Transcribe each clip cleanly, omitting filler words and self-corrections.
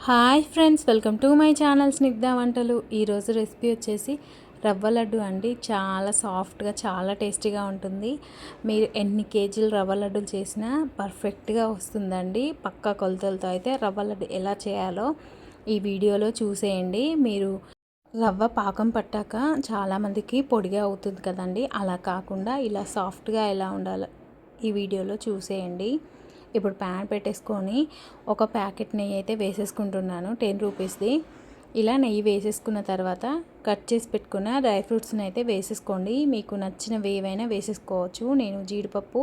Hi friends, welcome to my channel Snigdha వంటలు. ఈరోజు recipe వచ్చేసి రవ్వ లడ్డు అండి. చాలా సాఫ్ట్గా, చాలా టేస్టీగా ఉంటుంది. మీరు ఎన్ని కేజీలు రవ్వ లడ్డూలు చేసినా పర్ఫెక్ట్గా వస్తుందండి. పక్కా కొలతలతో అయితే రవ్వ లడ్డు ఎలా చేయాలో ఈ వీడియోలో చూసేయండి. మీరు రవ్వ పాకం పట్టాక చాలామందికి పొడిగా అవుతుంది కదండి, అలా కాకుండా ఇలా సాఫ్ట్గా ఎలా ఉండాలో ఈ వీడియోలో చూసేయండి. ఇప్పుడు ప్యాన్ పెట్టేసుకొని ఒక ప్యాకెట్ నెయ్యి అయితే వేసేసుకుంటున్నాను, 10 రూపీస్ది. ఇలా నెయ్యి వేసేసుకున్న తర్వాత కట్ చేసి పెట్టుకున్న డ్రై ఫ్రూట్స్ని అయితే వేసేసుకోండి. మీకు నచ్చినవి ఏవైనా వేసేసుకోవచ్చు. నేను జీడిపప్పు,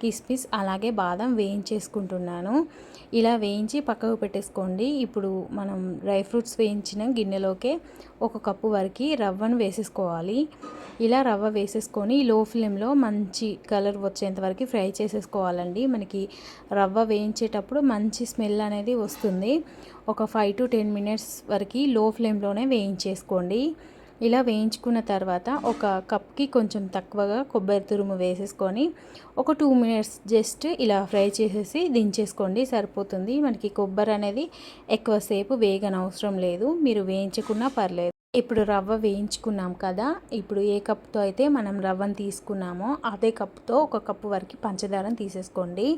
కిస్మిస్ అలాగే బాదం వేయించేసుకుంటున్నాను. ఇలా వేయించి పక్కకు పెట్టేసుకోండి. ఇప్పుడు మనం డ్రై ఫ్రూట్స్ వేయించిన గిన్నెలోకే 1 కప్పు వరకు రవ్వను వేసేసుకోవాలి. ఇలా రవ్వ వేసేసుకొని లో ఫ్లేమ్లో మంచి కలర్ వచ్చేంత వరకు ఫ్రై చేసేసుకోవాలండి. మనకి రవ్వ వేయించేటప్పుడు మంచి స్మెల్ అనేది వస్తుంది. ఒక 5 to 10 మినిట్స్ వరకు లో ఫ్లేమ్లోనే వేయించేసుకోండి. ఇలా వేయించుకున్న తర్వాత ఒక కప్కి కొంచెం తక్కువగా కొబ్బరి తురుము వేసేసుకొని ఒక 2 మినిట్స్ జస్ట్ ఇలా ఫ్రై చేసేసి దించేసుకోండి, సరిపోతుంది. మనకి కొబ్బరి అనేది ఎక్కువసేపు వేగనవసరం లేదు, మీరు వేయించుకున్నా పర్లేదు. ఇప్పుడు రవ్వ వేయించుకున్నాం కదా, ఇప్పుడు ఏ కప్తో అయితే మనం రవ్వను తీసుకున్నామో అదే కప్తో 1 కప్పు వరకు పంచదారను తీసేసుకోండి.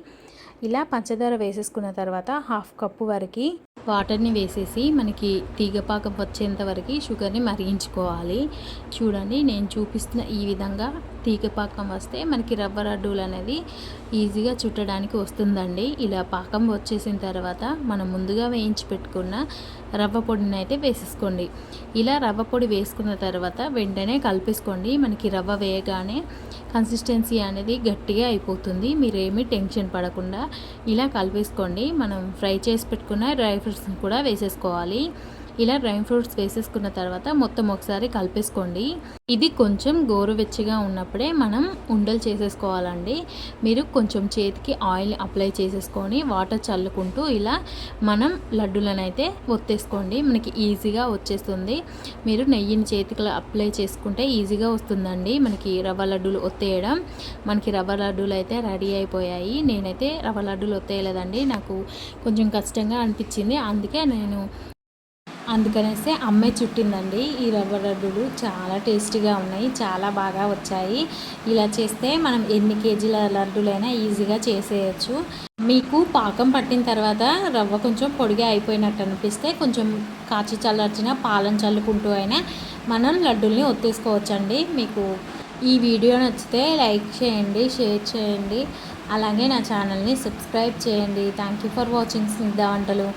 ఇలా పంచదార వేసేసుకున్న తర్వాత 1/2 కప్పు వరకు వాటర్ని వేసేసి మనకి తీగపాకం వచ్చేంత వరకు షుగర్ని మరిగించుకోవాలి. చూడండి, నేను చూపిస్తున్న ఈ విధంగా తీగపాకం వస్తే మనకి రవ్వ లడ్డూలు అనేది ఈజీగా చుట్టడానికి వస్తుందండి. ఇలా పాకం వచ్చేసిన తర్వాత మనం ముందుగా వేయించి పెట్టుకున్న రవ్వ పొడిని అయితే వేసేసుకోండి. ఇలా రవ్వ పొడి వేసుకున్న తర్వాత వెంటనే కలిపేసుకోండి. మనకి రవ్వ వేయగానే కన్సిస్టెన్సీ అనేది గట్టిగా అయిపోతుంది. మీరేమీ టెన్షన్ పడకుండా ఇలా కలిపేసుకోండి. మనం ఫ్రై చేసి పెట్టుకున్న డ్రై ఫ్రూట్స్ని కూడా వేసేసుకోవాలి. ఇలా డ్రై ఫ్రూట్స్ వేసేసుకున్న తర్వాత మొత్తం ఒకసారి కలిపేసుకోండి. ఇది కొంచెం గోరువెచ్చగా ఉన్నప్పుడే మనం ఉండలు చేసేసుకోవాలండి. మీరు కొంచెం చేతికి ఆయిల్ అప్లై చేసేసుకొని వాటర్ చల్లుకుంటూ ఇలా మనం లడ్డూలను అయితే ఒత్తేసుకోండి. మనకి ఈజీగా వచ్చేస్తుంది. మీరు నెయ్యిని చేతికి అప్లై చేసుకుంటే ఈజీగా వస్తుందండి మనకి రవ్వ లడ్డూలు ఒత్తేయడం. మనకి రవ్వ లడ్డూలు అయితే రెడీ అయిపోయాయి. నేనైతే రవ్వ లడ్డూలు ఒత్తేయలేదండి, నాకు కొంచెం కష్టంగా అనిపించింది, అందుకనేసి అమ్మాయి చుట్టిందండి. ఈ రవ్వ లడ్డూలు చాలా టేస్టీగా ఉన్నాయి, చాలా బాగా వచ్చాయి. ఇలా చేస్తే మనం ఎన్ని కేజీల లడ్డూలైనా ఈజీగా చేసేయచ్చు. మీకు పాకం పట్టిన తర్వాత రవ్వ కొంచెం పొడిగా అయిపోయినట్టు అనిపిస్తే కొంచెం కాచి చల్లార్చిన పాలను చల్లుకుంటూ అయినా మనం లడ్డూల్ని ఒత్తేసుకోవచ్చండి. మీకు ఈ వీడియో నచ్చితే లైక్ చేయండి, షేర్ చేయండి, అలాగే నా ఛానల్ని సబ్స్క్రైబ్ చేయండి. Thank you for watching Snigdha వంటలు.